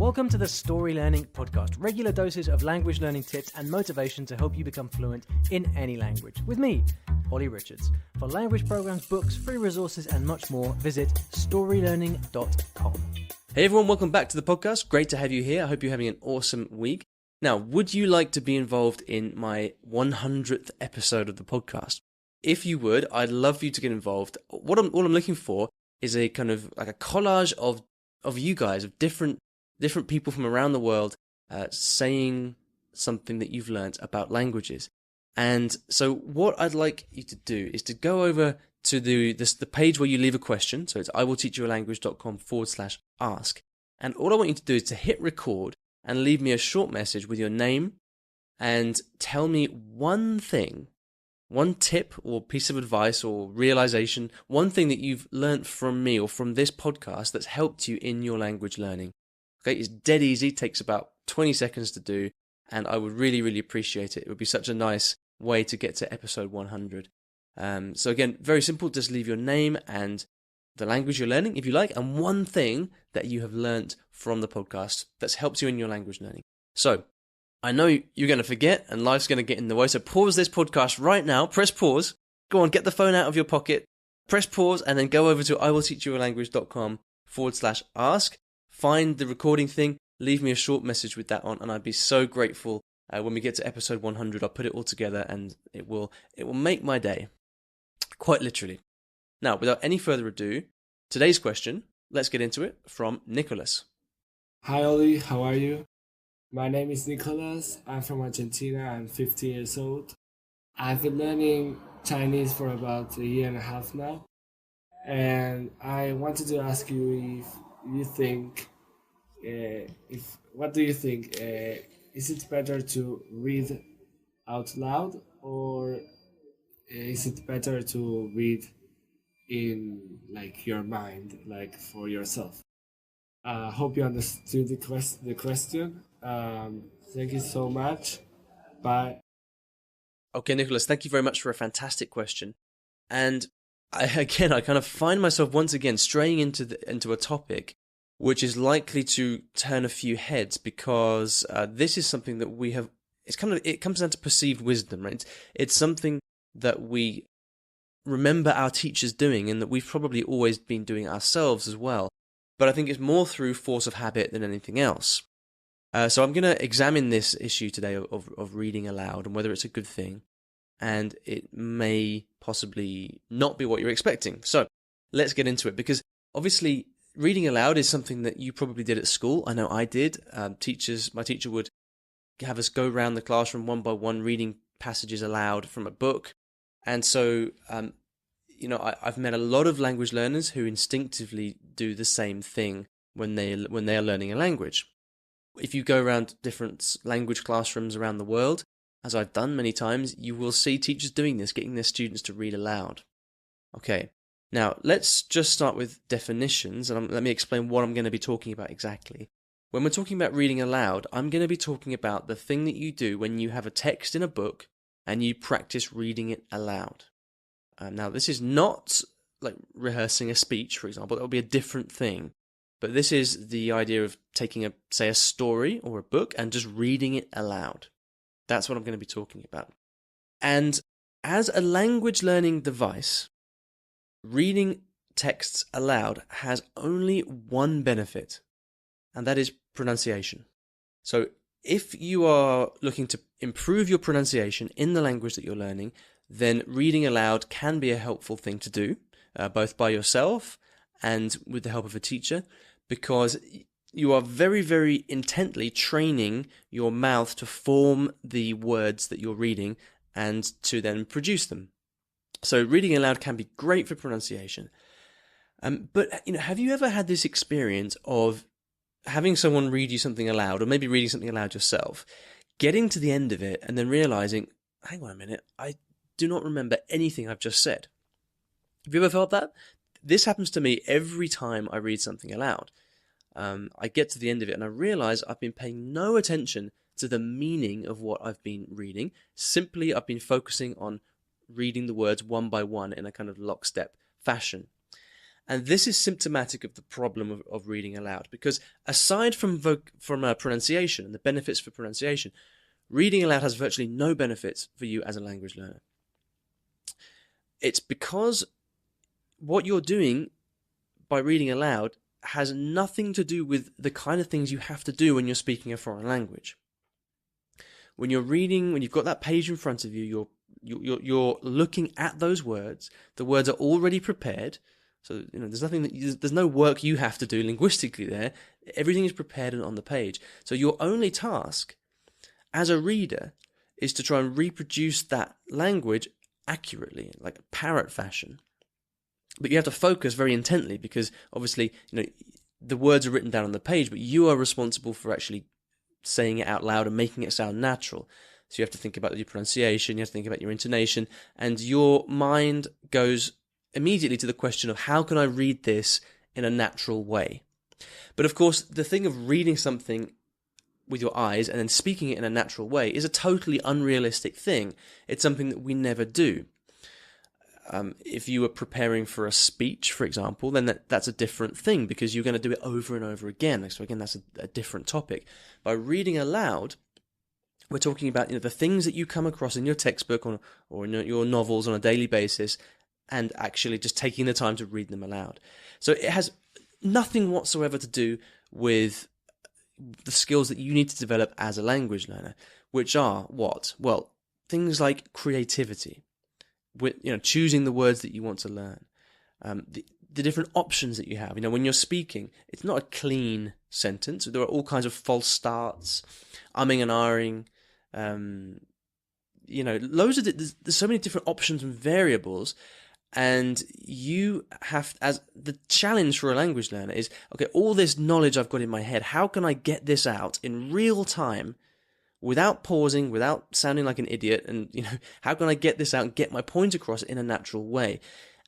Welcome to the Story Learning Podcast, regular doses of language learning tips and motivation to help you become fluent in any language. With me, Olly Richards. For language programs, books, free resources, and much more, visit StoryLearning.com. Hey everyone, welcome back to the podcast. Great to have you here. I hope you're having an awesome week. Now, would you like to be involved in my 100th episode of the podcast? If you would, I'd love for you to get involved. All I'm looking for is a kind of like a collage of you guys, of different people from around the world saying something that you've learnt about languages. And so what I'd like you to do is to go over to the page where you leave a question. So it's iwillteachyoualanguage.com/ask. And all I want you to do is to hit record and leave me a short message with your name and tell me one thing, one tip or piece of advice or realization, one thing that you've learnt from me or from this podcast that's helped you in your language learning. Okay, it's dead easy, takes about 20 seconds to do, and I would really, really appreciate it. It would be such a nice way to get to episode 100. So again, very simple, just leave your name and the language you're learning, if you like, and one thing that you have learnt from the podcast that's helped you in your language learning. So, I know you're going to forget and life's going to get in the way, so pause this podcast right now, press pause, go on, get the phone out of your pocket, press pause, and then go over to iwillteachyoualanguage.com/ask, find the recording thing, leave me a short message with that on, and I'd be so grateful. When we get to episode 100, I'll put it all together and it will make my day, quite literally. Now, without any further ado, today's question, let's get into it, from Nicholas. Hi Ollie, how are you? My name is Nicholas. I'm from Argentina. I'm 50 years old. I've been learning Chinese for about a year and a half now. And I wanted to ask you if you think, what do you think? Is it better to read out loud or is it better to read in like your mind, like for yourself? Hope you understood the question. Thank you so much. Bye. Okay, Nicholas, thank you very much for a fantastic question. And I kind of find myself once again straying into a topic which is likely to turn a few heads because this is something that we have. It comes down to perceived wisdom, right? It's something that we remember our teachers doing and that we've probably always been doing ourselves as well. But I think it's more through force of habit than anything else. So I'm going to examine this issue today of reading aloud and whether it's a good thing. And it may possibly not be what you're expecting. So let's get into it because obviously reading aloud is something that you probably did at school. I know I did. My teacher would have us go around the classroom one by one reading passages aloud from a book. And so, I've met a lot of language learners who instinctively do the same thing when they are learning a language. If you go around different language classrooms around the world, as I've done many times, you will see teachers doing this, getting their students to read aloud. Okay, now let's just start with definitions, and let me explain what I'm going to be talking about exactly. When we're talking about reading aloud, I'm going to be talking about the thing that you do when you have a text in a book and you practice reading it aloud. Now, this is not like rehearsing a speech, for example. That would be a different thing. But this is the idea of taking a story or a book and just reading it aloud. That's what I'm going to be talking about. And as a language learning device, reading texts aloud has only one benefit, and that is pronunciation. So if you are looking to improve your pronunciation in the language that you're learning, then reading aloud can be a helpful thing to do, both by yourself and with the help of a teacher, because you are very, very intently training your mouth to form the words that you're reading and to then produce them. So reading aloud can be great for pronunciation. But have you ever had this experience of having someone read you something aloud, or maybe reading something aloud yourself, getting to the end of it and then realizing, hang on a minute, I do not remember anything I've just said? Have you ever felt that? This happens to me every time I read something aloud. I get to the end of it and I realize I've been paying no attention to the meaning of what I've been reading. Simply, I've been focusing on reading the words one by one in a kind of lockstep fashion. And this is symptomatic of the problem of reading aloud, because aside from pronunciation and the benefits for pronunciation, reading aloud has virtually no benefits for you as a language learner. It's because what you're doing by reading aloud has nothing to do with the kind of things you have to do when you're speaking a foreign language. When you're reading, when you've got that page in front of you, you're looking at those words. The words are already prepared. So, there's no work you have to do linguistically there. Everything is prepared and on the page. So your only task as a reader is to try and reproduce that language accurately, like a parrot fashion. But you have to focus very intently, because obviously, the words are written down on the page, but you are responsible for actually saying it out loud and making it sound natural. So you have to think about your pronunciation, you have to think about your intonation, and your mind goes immediately to the question of how can I read this in a natural way. But of course, the thing of reading something with your eyes and then speaking it in a natural way is a totally unrealistic thing. It's something that we never do. If you were preparing for a speech, for example, then that's a different thing, because you're going to do it over and over again. So again, that's a different topic. By reading aloud, we're talking about the things that you come across in your textbook or in your novels on a daily basis, and actually just taking the time to read them aloud. So it has nothing whatsoever to do with the skills that you need to develop as a language learner, which are what? Well, things like creativity, with choosing the words that you want to learn, the different options that you have. When you're speaking, it's not a clean sentence. There are all kinds of false starts, umming and ahhing. There's so many different options and variables. And you have, as the challenge for a language learner is, okay, all this knowledge I've got in my head, how can I get this out in real time without pausing, without sounding like an idiot? And, how can I get this out and get my point across in a natural way?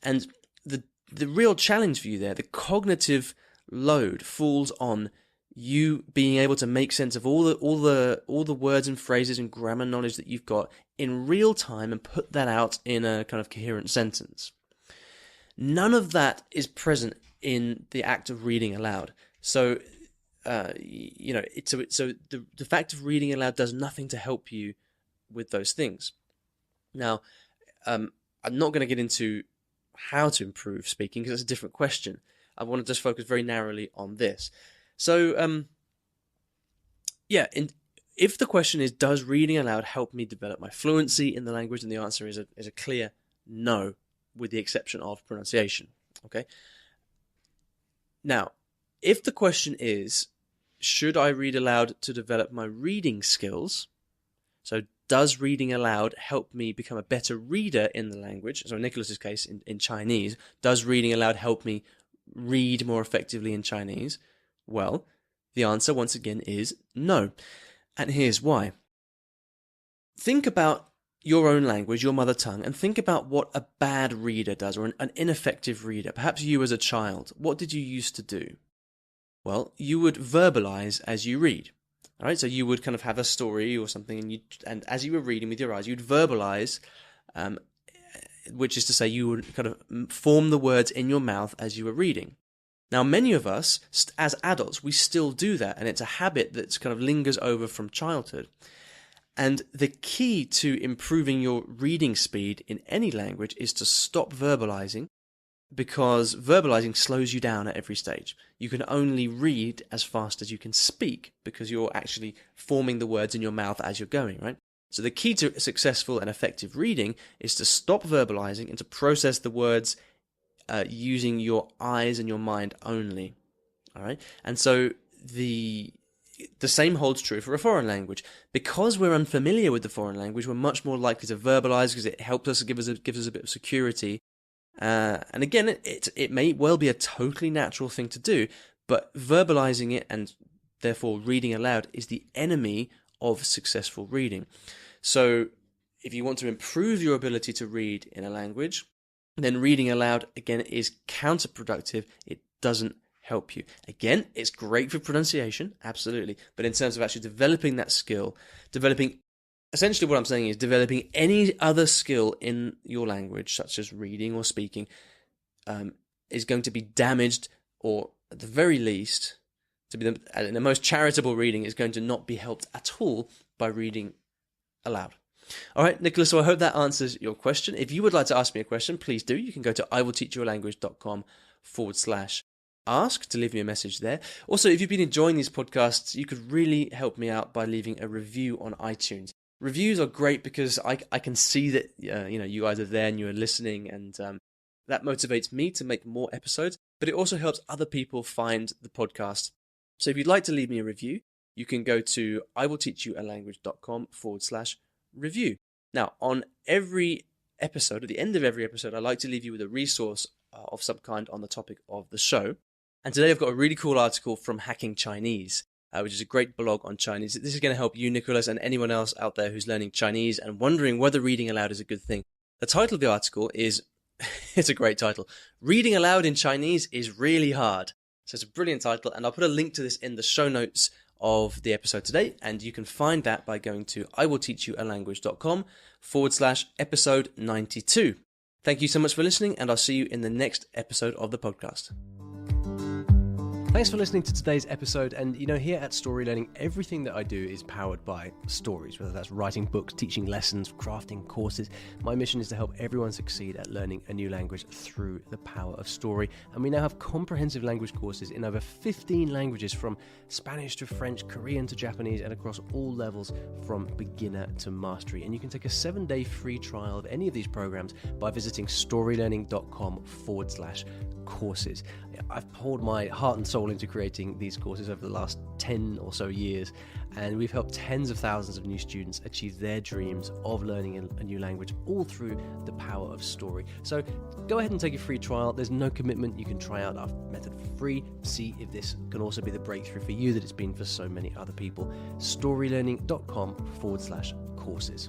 And the real challenge for you there, the cognitive load falls on you being able to make sense of all the words and phrases and grammar knowledge that you've got in real time and put that out in a kind of coherent sentence. None of that is present in the act of reading aloud. So, the fact of reading aloud does nothing to help you with those things. Now, I'm not going to get into how to improve speaking, because that's a different question. I want to just focus very narrowly on this. So, if the question is, does reading aloud help me develop my fluency in the language? Then the answer is a clear no, with the exception of pronunciation. Okay. Now, if the question is, should I read aloud to develop my reading skills? So, does reading aloud help me become a better reader in the language? So, in Nicholas's case, in Chinese, does reading aloud help me read more effectively in Chinese? Well, the answer once again is no. And here's why. Think about your own language, your mother tongue, and think about what a bad reader does, or an ineffective reader. Perhaps you as a child. What did you used to do? Well, you would verbalize as you read. All right, so you would kind of have a story or something, and as you were reading with your eyes, you'd verbalize, which is to say you would kind of form the words in your mouth as you were reading. Now, many of us, as adults, we still do that, and it's a habit that kind of lingers over from childhood. And the key to improving your reading speed in any language is to stop verbalizing, because verbalizing slows you down at every stage. You can only read as fast as you can speak, because you're actually forming the words in your mouth as you're going, right? So the key to successful and effective reading is to stop verbalizing and to process the words using your eyes and your mind only. All right, and so the same holds true for a foreign language. Because we're unfamiliar with the foreign language, we're much more likely to verbalize, because it helps us, gives us a bit of security. And again, it may well be a totally natural thing to do, but verbalizing it and therefore reading aloud is the enemy of successful reading. So if you want to improve your ability to read in a language, then reading aloud, again, is counterproductive. It doesn't help you. Again, it's great for pronunciation, absolutely. But in terms of actually developing that skill, essentially what I'm saying is developing any other skill in your language, such as reading or speaking, is going to be damaged, or at the very least, to be the most charitable reading, is going to not be helped at all by reading aloud. All right, Nicholas, so I hope that answers your question. If you would like to ask me a question, please do. You can go to iwillteachyoualanguage.com/ask to leave me a message there. Also, if you've been enjoying these podcasts, you could really help me out by leaving a review on iTunes. Reviews are great because I can see that you guys are there and you're listening, and that motivates me to make more episodes, but it also helps other people find the podcast. So if you'd like to leave me a review, you can go to iwillteachyoualanguage.com/review. Now, on every episode, at the end of every episode, I like to leave you with a resource of some kind on the topic of the show. And today I've got a really cool article from Hacking Chinese, which is a great blog on Chinese. This is going to help you, Nicholas, and anyone else out there who's learning Chinese and wondering whether reading aloud is a good thing. The title of the article is, it's a great title, Reading Aloud in Chinese is Really Hard. So it's a brilliant title, and I'll put a link to this in the show notes of the episode today, and you can find that by going to iwillteachyoualanguage.com/episode 92. Thank you so much for listening, and I'll see you in the next episode of the podcast. Thanks for listening to today's episode. And here at Story Learning, everything that I do is powered by stories, whether that's writing books, teaching lessons, crafting courses. My mission is to help everyone succeed at learning a new language through the power of story. And we now have comprehensive language courses in over 15 languages, from Spanish to French, Korean to Japanese, and across all levels from beginner to mastery. And you can take a 7-day free trial of any of these programs by visiting storylearning.com/courses. I've poured my heart and soul into creating these courses over the last 10 or so years, and we've helped tens of thousands of new students achieve their dreams of learning a new language, all through the power of story. So go ahead and take a free trial. There's no commitment. You can try out our method for free, see if this can also be the breakthrough for you that it's been for so many other people. storylearning.com/courses.